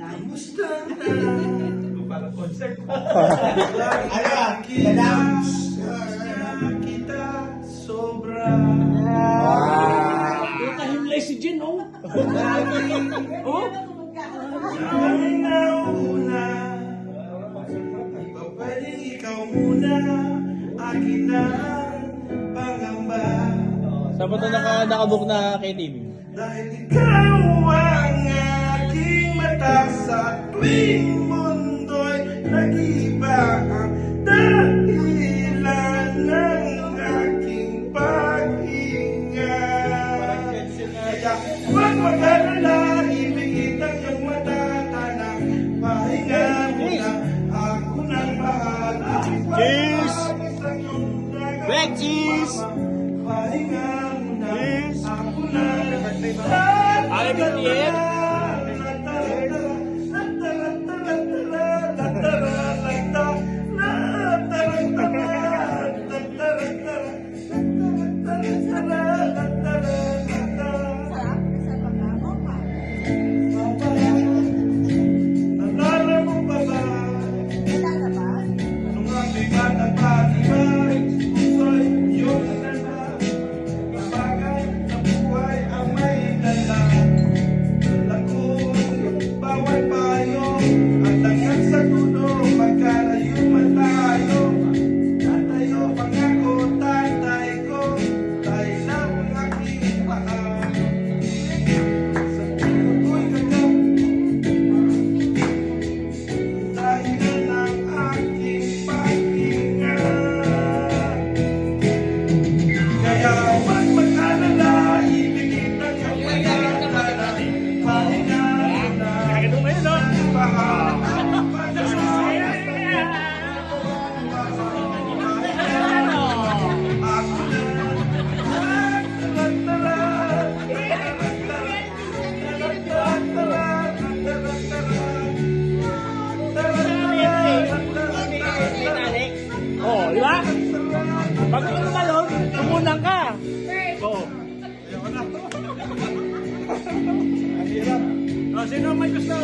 Kamusta na? Para concert pa. Kita sobra. Nakahimlay si Jen, oh. Oh? Ay nauna. Pwedeng ikaw muna. Akin na pangamba. Saan ba ito nakabook na KTV? Dahil ikaw ang aking mata sa tuwing mundo'y nag-iba ang dahilan ng aking paghinga. Kaya huwag mag-alala, ibigit ang iyong mata, tanang pahinga muna, ako nang bahala. Cheers! Back cheese! Pahinga muna, Cheers! ako nang Ay, BTN! Nalala mo ba ba? Nung ang bigat at patibay, puso'y iyong nalala. Mabagay na buhay ang may dala. Dala ko bawal payo, at hanggang sa dulo, magkalayo man tayo. Tatayo pangako, tatay ko, dahil lang ang aking paa. Sa puso ko'y kagap, dahilan ng aking paghinga. Kaya huwag mag-alala, ibigit ang iyong pagkakala. Pahinga na, bahala. Ako Oh, di ba? Pag tumalon, tumunang ka. Oo. Oh, sino may gusto?